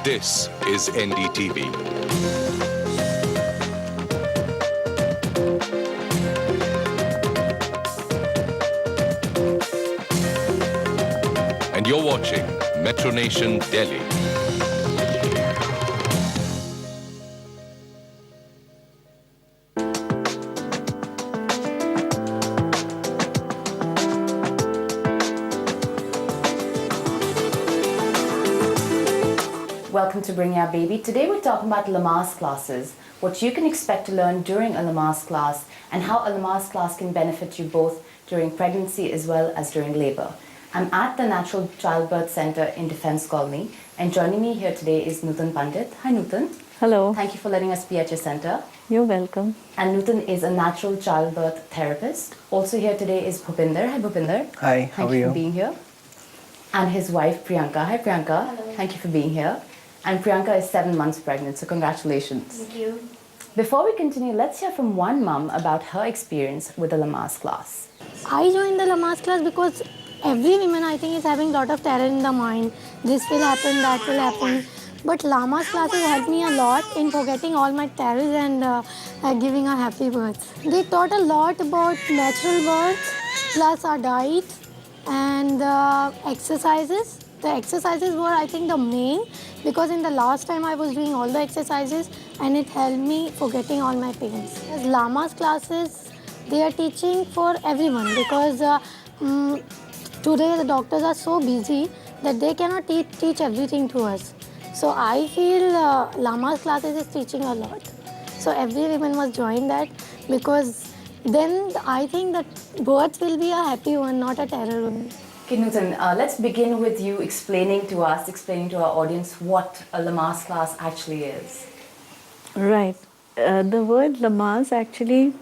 This is NDTV. And you're watching Metro Nation Delhi. Welcome to Bring Your Baby. Today we're talking about Lamaze classes, what you can expect to learn during a Lamaze class, and how a Lamaze class can benefit you both during pregnancy as well as during labor. I'm at the Natural Childbirth Center in Defense Colony, and joining me here today is Nutan Pandit. Hi Nutan. Hello. Thank you for letting us be at your center. You're welcome. And Nutan is a natural childbirth therapist. Also here today is Bhupinder. Hi Bhupinder. Hi, how are you? Thank you for being here. And his wife Priyanka. Hi Priyanka. Hello. Thank you for being here. And Priyanka is 7 months pregnant, so congratulations. Thank you. Before we continue, let's hear from one mum about her experience with the Lamaze class. I joined the Lamaze class because every woman I think is having a lot of terror in the mind. This will happen, that will happen. But Lamaze classes helped me a lot in forgetting all my terrors and giving a happy birth. They taught a lot about natural birth, plus our diet and exercises. The exercises were, I think, the main, because in the last time I was doing all the exercises and it helped me forgetting all my pains. As Lamaze classes, they are teaching for everyone because today the doctors are so busy that they cannot teach everything to us. So I feel Lamaze classes is teaching a lot. So every woman must join that, because then I think that birth will be a happy one, not a terror one. Okay, Nutan, let's begin with you explaining to our audience what a Lamaze class actually is. Right. The word Lamaze actually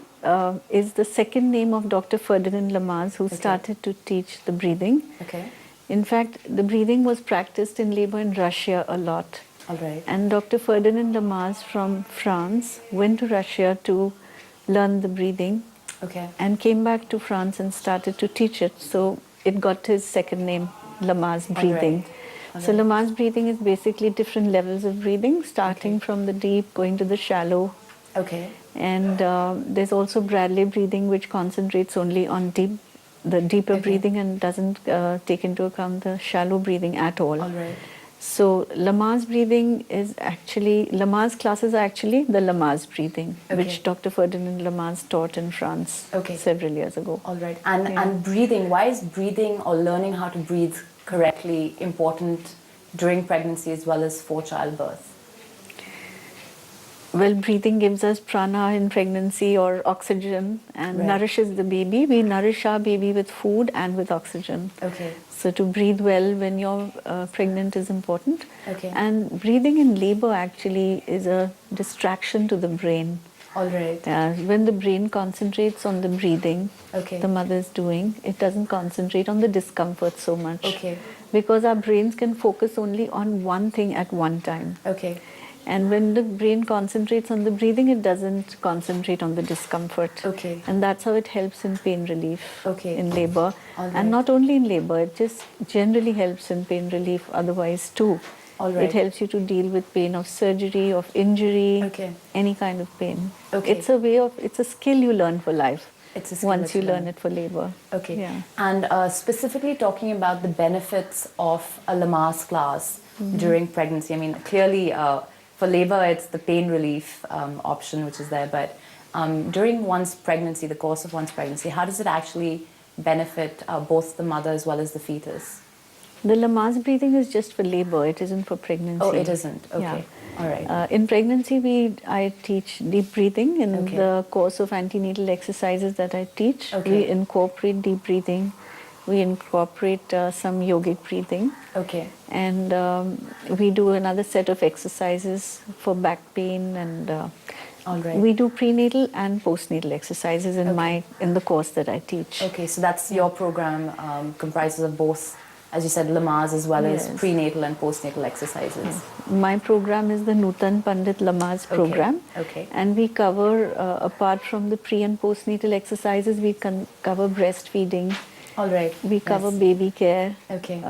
is the second name of Dr. Ferdinand Lamaze, who started to teach the breathing. Okay. In fact, the breathing was practiced in labor in Russia a lot. All right. And Dr. Ferdinand Lamaze from France went to Russia to learn the breathing. Okay. And came back to France and started to teach it. So it got his second name, Lamaze breathing. So Lamaze breathing is basically different levels of breathing, starting from the deep, going to the shallow. Okay. And there's also Bradley breathing, which concentrates only on the deeper breathing and doesn't take into account the shallow breathing at all. All right. So Lamaze breathing is actually, Lamaze classes are actually the Lamaze breathing, which Dr. Ferdinand Lamaze taught in France several years ago. All right. And breathing, why is breathing or learning how to breathe correctly important during pregnancy as well as for childbirth? Well, breathing gives us prana in pregnancy or oxygen and nourishes the baby. We nourish our baby with food and with oxygen. Okay. So to breathe well when you're pregnant is important. Okay. And breathing in labor actually is a distraction to the brain. All right. When the brain concentrates on the breathing the mother is doing, it doesn't concentrate on the discomfort so much. Okay. Because our brains can focus only on one thing at one time. Okay. And when the brain concentrates on the breathing, it doesn't concentrate on the discomfort. Okay. And that's how it helps in pain relief in labor. All right. And not only in labor, it just generally helps in pain relief otherwise too. All right. It helps you to deal with pain of surgery, of injury, any kind of pain. Okay. It's a skill you learn for life. It's a skill once that you learn it for labor. Okay. Yeah. And specifically talking about the benefits of a Lamaze class during pregnancy. I mean, clearly for labor, it's the pain relief option which is there. But during one's pregnancy, the course of one's pregnancy, how does it actually benefit both the mother as well as the fetus? The Lamaze breathing is just for labor. It isn't for pregnancy. Oh, it isn't. Okay. Yeah. All right. In pregnancy, I teach deep breathing in the course of antenatal exercises that I teach. We incorporate deep breathing. We incorporate some yogic breathing. Okay. And we do another set of exercises for back pain, and All right. we do prenatal and postnatal exercises in the course that I teach. Okay, so that's your program comprises of both, as you said, Lamaze as well as prenatal and postnatal exercises. My program is the Nutan Pandit Lamaze program. Okay. And we cover, apart from the pre and postnatal exercises, we can cover breastfeeding. All right. We cover baby care. Okay.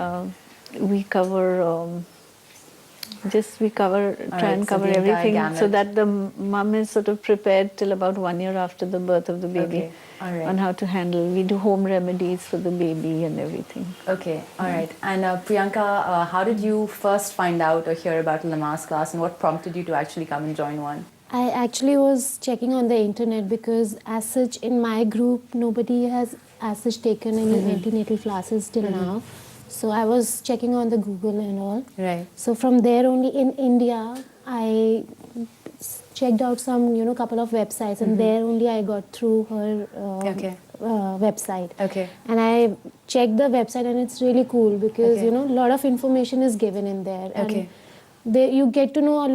We cover Just we cover, try right, and so cover the entire everything so gamut. that the mum is sort of prepared till about 1 year after the birth of the baby Okay, all right. on how to handle. We do home remedies for the baby and everything. Okay, all right. And Priyanka, how did you first find out or hear about Lamaze class, and what prompted you to actually come and join one? I actually was checking on the internet because, as such, in my group, nobody has as such taken any antenatal classes till now. So I was checking on the Google and all. Right. So from there only in India, I checked out some, couple of websites, and there only I got through her Okay. website. Okay. And I checked the website, and it's really cool because Okay. a lot of information is given in there. Okay. And you get to know a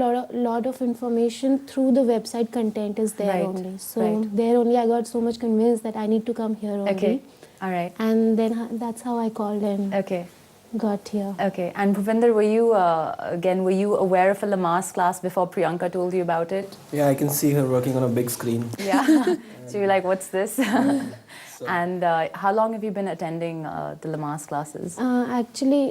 lot of information through the website. Content is there Right, only. So right. there only I got so much convinced that I need to come here only. Okay. All right. And then that's how I called and Okay. got here. Okay. And Bhupinder, were you were you aware of a Lamaze class before Priyanka told you about it? Yeah, I can see her working on a big screen. Yeah. So you're like, what's this? And how long have you been attending the Lamaze classes? Actually,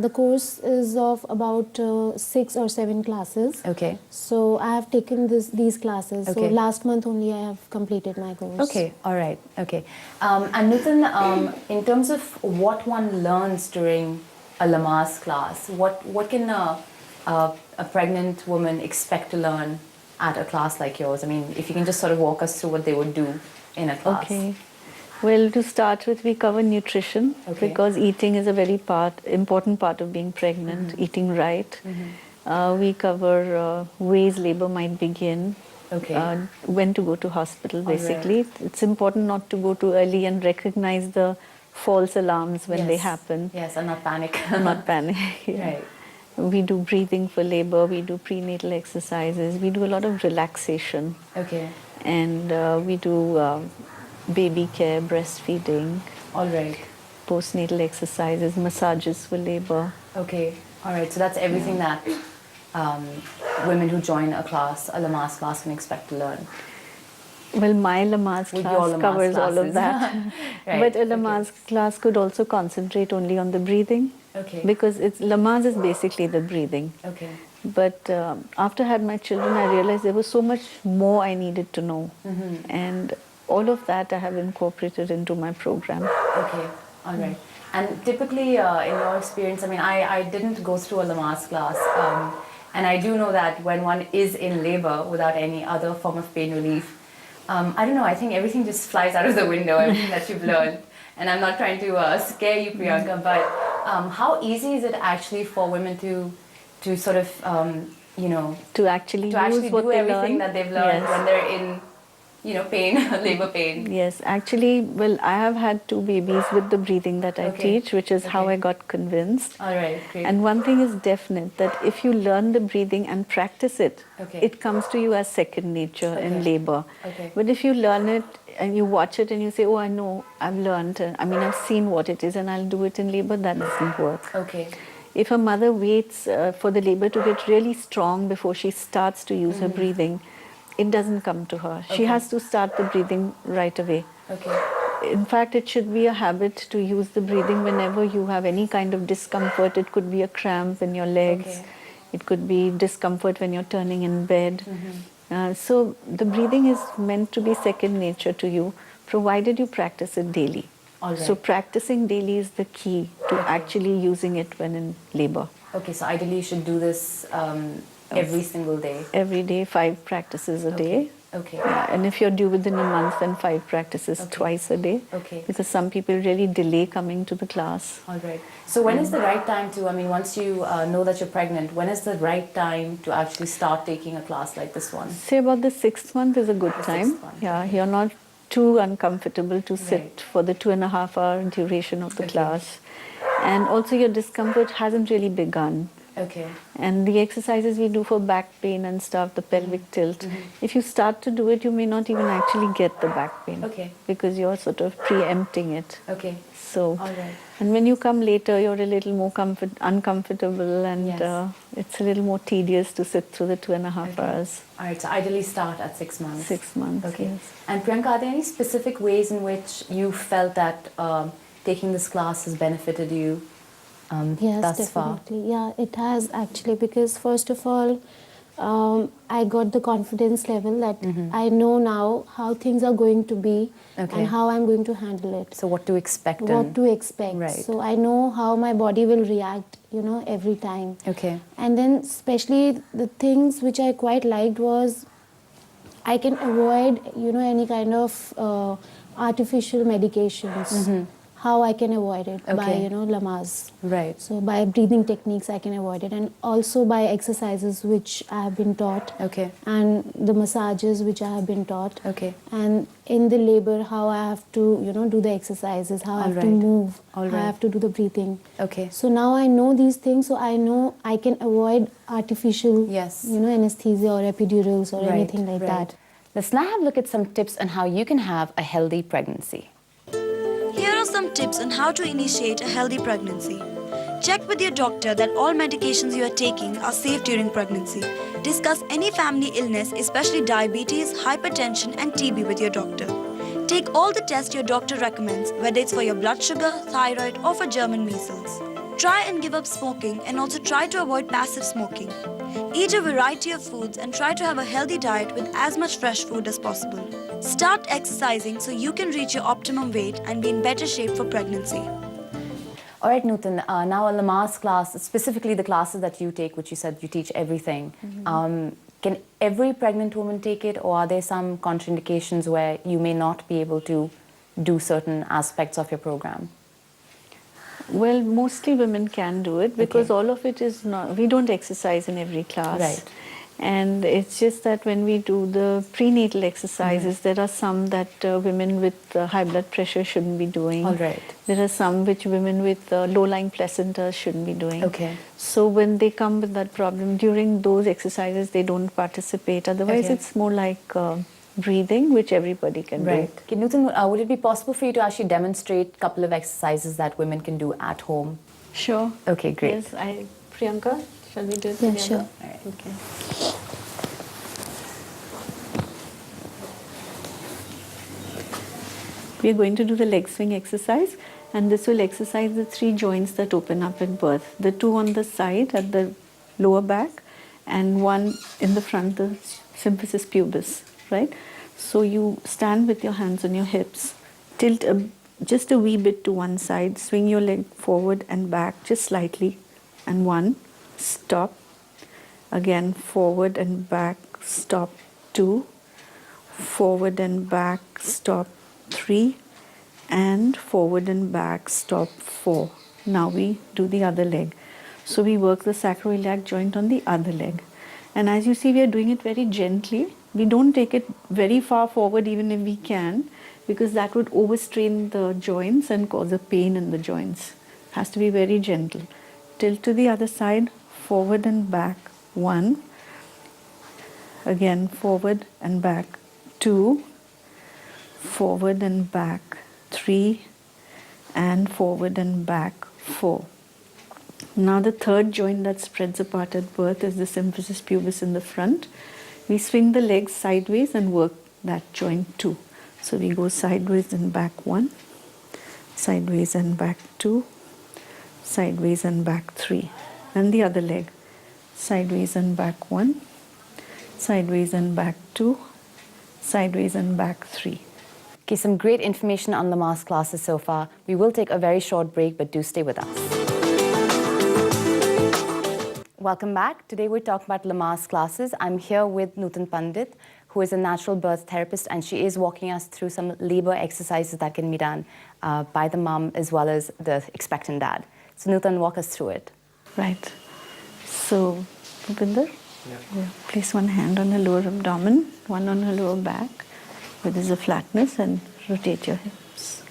the course is of about 6 or 7 classes. Okay. So I have taken these classes. So Okay. last month only I have completed my course. Okay, all right, okay. And Nutan, in terms of what one learns during a Lamaze class, what can a pregnant woman expect to learn at a class like yours? I mean, if you can just sort of walk us through what they would do in a class. Okay. Well, to start with, we cover nutrition Okay. because eating is a very important part of being pregnant, eating right. We cover ways labor might begin, Okay. when to go to hospital, All right. basically. It's important not to go too early and recognize the false alarms when they Yes. happen, Yes, and not panic. not panic. Yeah. Right. We do breathing for labor, we do prenatal exercises, we do a lot of relaxation. Okay, And we do baby care, breastfeeding, all right. postnatal exercises, massages for labor. Okay, all right. So that's everything that women who join a Lamaze class can expect to learn. Well, my Lamaze With class your Lamaze covers all classes. of that. Right, But a okay. Lamaze class could also concentrate only on the breathing. Okay. Because Lamaze is basically the breathing. Okay. But after I had my children, I realized there was so much more I needed to know. And all of that I have incorporated into my program. Okay, all right. And typically, in your experience, I mean, I didn't go through a Lamaze class, and I do know that when one is in labor without any other form of pain relief, I don't know, I think everything just flies out of the window, everything that you've learned. And I'm not trying to scare you, Priyanka, but how easy is it actually for women to sort of, To actually to actually use what do they everything learn. that they've learned Yes. when they're in, pain, labor pain? Yes, actually, well, I have had 2 babies with the breathing that I Okay. teach, which is how Okay. I got convinced. All right, great. And one thing is definite, that if you learn the breathing and practice it, Okay. it comes to you as second nature Okay. in labor. Okay. But if you learn it and you watch it and you say, oh, I know, I've learned, I've seen what it is and I'll do it in labor, that doesn't work. Okay. If a mother waits for the labor to get really strong before she starts to use her breathing, it doesn't come to her. She Okay. has to start the breathing right away. Okay. In fact, it should be a habit to use the breathing whenever you have any kind of discomfort. It could be a cramp in your legs. Okay. It could be discomfort when you're turning in bed. So the breathing is meant to be second nature to you, provided you practice it daily. All So right. practicing daily is the key to actually using it when in labor. Okay, so ideally you should do this every single day. Every day, 5 practices a day. Okay. Yeah, and if you're due within a month, then 5 practices Okay. twice a day. Okay. Because some people really delay coming to the class. All right. So when is the right time to, once you know that you're pregnant, when is the right time to actually start taking a class like this one? Say about the 6th month is a good The time. 6th month, Yeah, you're not too uncomfortable to sit Right. for the 2.5-hour duration of the Okay. class. And also your discomfort hasn't really begun. Okay. And the exercises we do for back pain and stuff, the pelvic tilt, if you start to do it, you may not even actually get the back pain. Okay. Because you're sort of preempting it. Okay. So, All right. and when you come later, you're a little more uncomfortable, and Yes. it's a little more tedious to sit through the 2.5 Okay. hours. All right. So ideally start at 6 months. 6 months. Okay. Yes. And Priyanka, are there any specific ways in which you felt that taking this class has benefited you? Yes, thus far? definitely. Yeah, it has actually, because first of all, I got the confidence level that I know now how things are going to be Okay. and how I'm going to handle it. So what to expect? What to expect. Right. So I know how my body will react, every time. Okay. And then especially the things which I quite liked was I can avoid, any kind of artificial medications. How I can avoid it by, Okay. Lamaze. Right. So by breathing techniques, I can avoid it, and also by exercises which I have been taught. Okay. And the massages which I have been taught. Okay. And in the labor, how I have to, do the exercises, how I have to Alright. move, how Alright. I have to do the breathing. Okay. So now I know these things, so I know I can avoid artificial, Yes. anesthesia or epidurals or anything like that. Let's now have a look at some tips on how you can have a healthy pregnancy. Here are some tips on how to initiate a healthy pregnancy. Check with your doctor that all medications you are taking are safe during pregnancy. Discuss any family illness, especially diabetes, hypertension, and TB with your doctor. Take all the tests your doctor recommends, whether it's for your blood sugar, thyroid, or for German measles. Try and give up smoking, and also try to avoid passive smoking. Eat a variety of foods and try to have a healthy diet with as much fresh food as possible. Start exercising so you can reach your optimum weight and be in better shape for pregnancy. All right, Nutan, now a Lamaze class, specifically the classes that you take, which you said you teach everything. Can every pregnant woman take it, or are there some contraindications where you may not be able to do certain aspects of your program? Well, mostly women can do it because all of it is not, we don't exercise in every class. Right. And it's just that when we do the prenatal exercises, there are some that women with high blood pressure shouldn't be doing. All right. There are some which women with low-lying placentas shouldn't be doing. Okay. So when they come with that problem, during those exercises, they don't participate. Otherwise, Okay. it's more like breathing, which everybody can do. Right. Okay, Nutan, would it be possible for you to actually demonstrate a couple of exercises that women can do at home? Sure. Okay, great. Yes, Priyanka, shall we do it Yeah, together? sure. All right. Okay. We are going to do the leg swing exercise, and this will exercise the 3 joints that open up at birth. The 2 on the side at the lower back, and 1 in the front, the symphysis pubis, right? So you stand with your hands on your hips, tilt just a wee bit to one side, swing your leg forward and back just slightly, and 1, stop, again forward and back, stop, 2, forward and back, stop, 3, and forward and back, stop, 4. Now we do the other leg. So we work the sacroiliac joint on the other leg. And as you see, we are doing it very gently. We don't take it very far forward even if we can, because that would overstrain the joints and cause a pain in the joints. It has to be very gentle. Tilt to the other side, forward and back, 1. Again, forward and back, 2. Forward and back, 3. And forward and back, 4. Now the third joint that spreads apart at birth is the symphysis pubis in the front. We swing the legs sideways and work that joint too. So we go sideways and back 1, sideways and back 2, sideways and back 3. And the other leg, sideways and back 1, sideways and back 2, sideways and back 3. Okay, some great information on the Lamaze classes so far. We will take a very short break, but do stay with us. Welcome back. Today we're talking about Lamaze classes. I'm here with Nutan Pandit, who is a natural birth therapist, and she is walking us through some labor exercises that can be done by the mom as well as the expectant dad. So Nutan, walk us through it. Right. So, Bhupinder, place one hand on the lower abdomen, one on the lower back, where there's a flatness, and rotate your hips.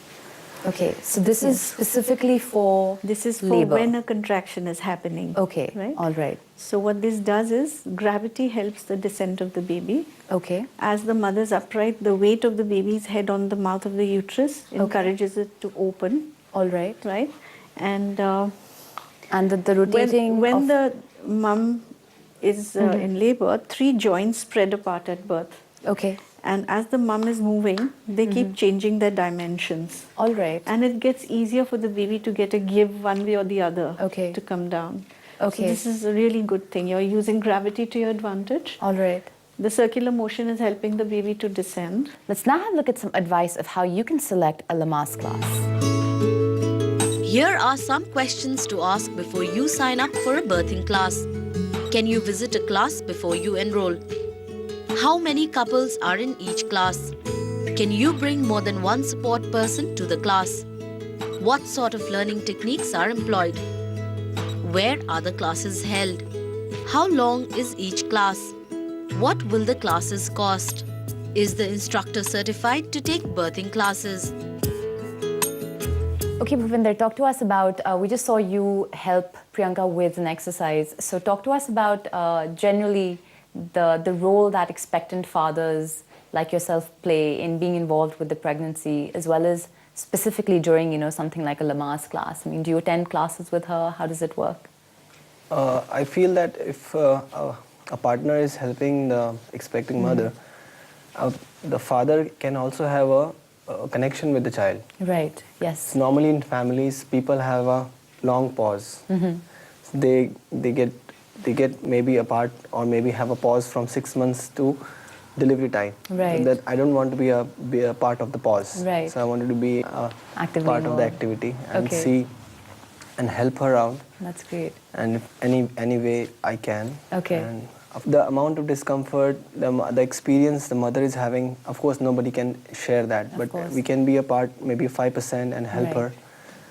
Okay, so this is specifically for This is for labor. when a contraction is happening. Okay, Right? all right. So what this does is gravity helps the descent of the baby. Okay, As the mother's upright, the weight of the baby's head on the mouth of the uterus encourages it to open, all right. right? And And the rotating when of... the mum is in labor, 3 joints spread apart at birth. Okay, And as the mum is moving, they keep changing their dimensions. All right. And it gets easier for the baby to get a give one way or the other Okay. to come down. Okay. So this is a really good thing. You're using gravity to your advantage. All right. The circular motion is helping the baby to descend. Let's now have a look at some advice of how you can select a Lamaze class. Here are some questions to ask before you sign up for a birthing class. Can you visit a class before you enroll? How many couples are in each class? Can you bring more than one support person to the class? What sort of learning techniques are employed? Where are the classes held? How long is each class? What will the classes cost? Is the instructor certified to take birthing classes? Okay, Bhupinder, talk to us about, we just saw you help Priyanka with an exercise. So talk to us about generally the role that expectant fathers like yourself play in being involved with the pregnancy, as well as specifically during, something like a Lamaze class. I mean, do you attend classes with her? How does it work? I feel that if a partner is helping the expecting mother, the father can also have a connection with the child. Right, yes. Normally in families, people have a long pause. They get maybe apart or maybe have a pause from 6 months to delivery time. Right. That I don't want to be a part of the pause. Right. So I wanted to be Actively part of the involved. activity and Okay. see and help her out. That's great. And if any way I can. Okay. And the amount of discomfort, the experience the mother is having, of course nobody can share that, but course. we can be a part, maybe 5%, and help Right. her.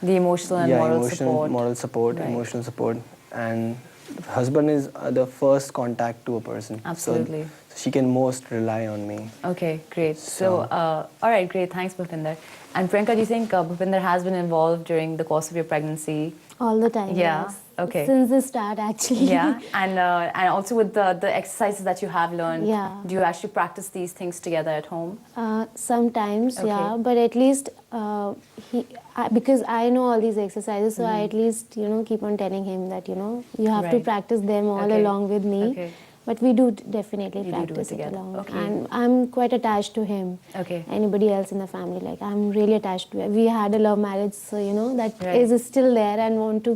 The emotional and moral support. Moral support, Right. emotional support, and husband is the first contact to a person. Absolutely. So she can most rely on me. Okay, great. So, all right, great. Thanks, Bhupinder. And Priyanka, do you think Bhupinder has been involved during the course of your pregnancy? All the time. Yeah, Yes. okay. Since the start, actually. Yeah, and also with the exercises that you have learned, Yeah. do you actually practice these things together at home? Sometimes, Okay. yeah, but at least because I know all these exercises, so I at least keep on telling him that you have to Right. practice them all Okay. along with me. Okay. But we do definitely You do it practice it together. along, Okay. and I'm quite attached to him. Okay. Anybody else in the family, like I'm really attached to it. We had a love marriage, so that Right. is still there and want to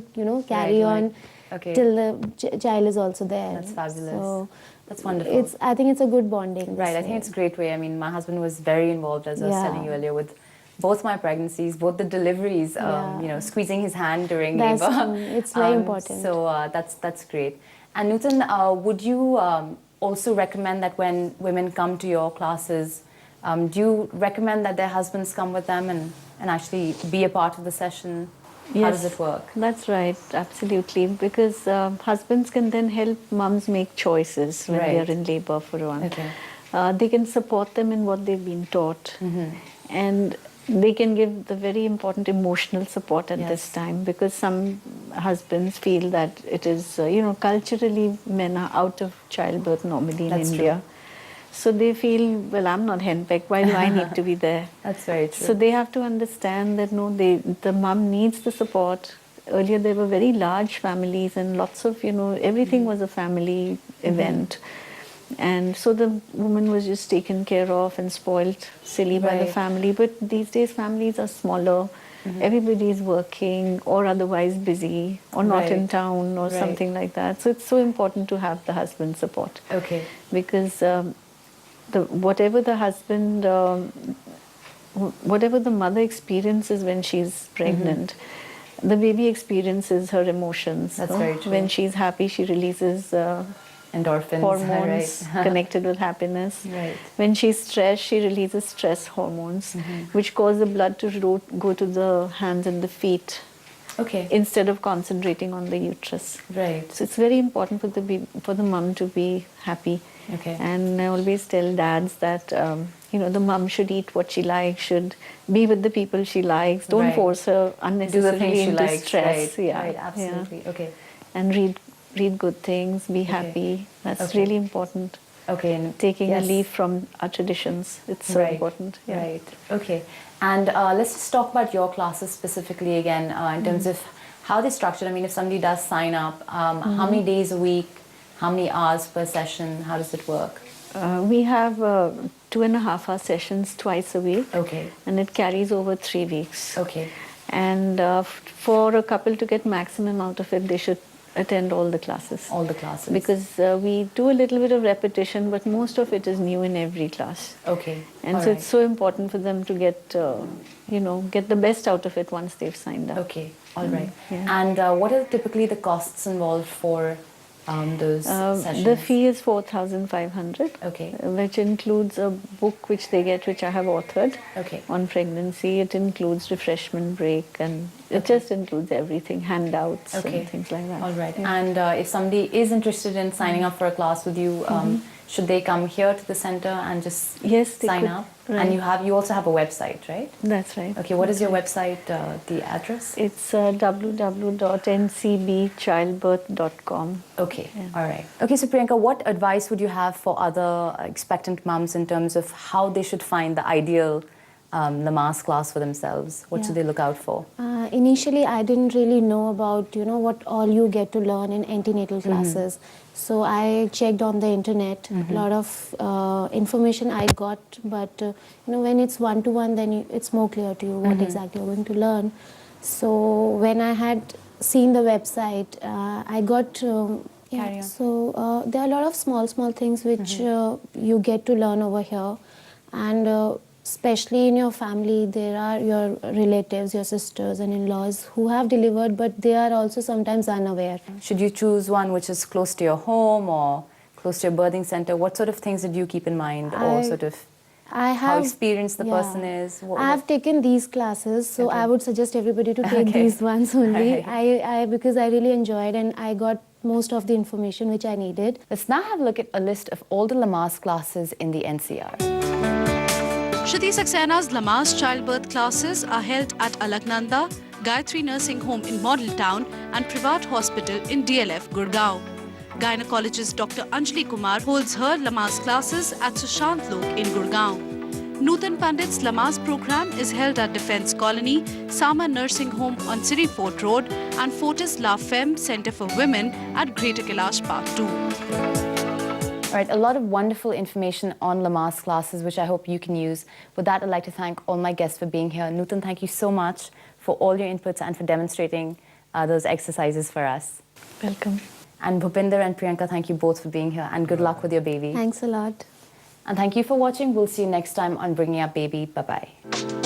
carry Right, on right. Okay. till the child is also there. That's fabulous. So That's wonderful. I think it's a good bonding. Right, I this think way. it's a great way. I mean, my husband was very involved, as I was Yeah. telling you earlier, with both my pregnancies, both the deliveries, Yeah. squeezing his hand during That's labor. true. It's very important. So that's great. And Nutan, would you also recommend that when women come to your classes, do you recommend that their husbands come with them and actually be a part of the session? How does it work? That's right, absolutely. Because husbands can then help mums make choices when they Right. are in labor, for one. Okay. They can support them in what they've been taught. And they can give the very important emotional support at this Yes. time, because some husbands feel that it is, culturally men are out of childbirth normally in That's India. So they feel, well, I'm not henpecked, why do I need to be there? That's very true. So they have to understand that no, the mum needs the support. Earlier there were very large families and lots of, everything was a family event. And so the woman was just taken care of and spoiled silly by the Right. family. But these days families are smaller. Everybody is working or otherwise busy or not Right. in town or Right. something like that. So it's so important to have the husband support. Okay. Because whatever the husband, whatever the mother experiences when she's pregnant, the baby experiences her emotions. That's so very true. When she's happy, she releases Endorphins. hormones Right. connected with happiness. Right. When she's stressed, she releases stress hormones, which cause the blood to go to the hands and the feet Okay. instead of concentrating on the uterus. Right. So it's very important for the mum to be happy. Okay. And I always tell dads that the mum should eat what she likes, should be with the people she likes. Don't Right. force her Do the unnecessarily things she into likes. stress. Right. Yeah, Right. yeah. Absolutely. Okay. And read good things. Be happy. That's Okay. really important. Okay. And Taking a yes. leaf from our traditions. It's so Right. important. Yeah. Right. Okay. And let's just talk about your classes specifically again in terms of how they're structured. I mean, if somebody does sign up, how many days a week, how many hours per session, how does it work? We have 2.5-hour sessions twice a week. Okay. And it carries over 3 weeks. Okay. And for a couple to get maximum out of it, they should attend all the classes. All the classes. Because we do a little bit of repetition, but most of it is new in every class. Okay. And All so right. it's so important for them to get, get the best out of it once they've signed up. Okay. All right. yeah. And what are typically the costs involved for those sessions? The fee is 4,500, Okay. which includes a book which they get, which I have authored Okay. on pregnancy. It includes refreshment break, and it just includes everything, handouts Okay. and things like that. All right. Yeah. And if somebody is interested in signing up for a class with you, should they come here to the center and just Yes, they sign could. up? Right. And you also have a website, right? That's right. Okay. What is your website? The address? It's www.ncbchildbirth.com. Okay, all right. Okay, so Priyanka, what advice would you have for other expectant mums in terms of how they should find the ideal Lamaze class for themselves? What should they look out for? Initially, I didn't really know about, what all you get to learn in antenatal classes. So I checked on the internet, a lot of information I got, but when it's one-to-one, then it's more clear to you what exactly you're going to learn. So when I had seen the website, I got, Carry on. so there are a lot of small things which you get to learn over here. And especially in your family, there are your relatives, your sisters and in-laws who have delivered, but they are also sometimes unaware. Should you choose one which is close to your home or close to your birthing center? What sort of things did you keep in mind, or sort of I how have, experienced the person is? I have taken these classes, so I would suggest everybody to take Okay. these ones only. Right. Because I really enjoyed and I got most of the information which I needed. Let's now have a look at a list of all the Lamaze classes in the NCR. Shruti Saxena's Lamaze childbirth classes are held at Alaknanda, Gayatri Nursing Home in Model Town and Privat Hospital in DLF, Gurgaon. Gynecologist Dr. Anjali Kumar holds her Lamaze classes at Sushant Lok in Gurgaon. Nutan Pandit's Lamaze program is held at Defence Colony, Sama Nursing Home on City Fort Road and Fortis La Femme Centre for Women at Greater Kailash Park 2. All right, a lot of wonderful information on Lamaze classes, which I hope you can use. With that, I'd like to thank all my guests for being here. Nutan, thank you so much for all your inputs and for demonstrating those exercises for us. Welcome. And Bhupinder and Priyanka, thank you both for being here, and good luck with your baby. Thanks a lot. And thank you for watching. We'll see you next time on Bringing Up Baby. Bye-bye.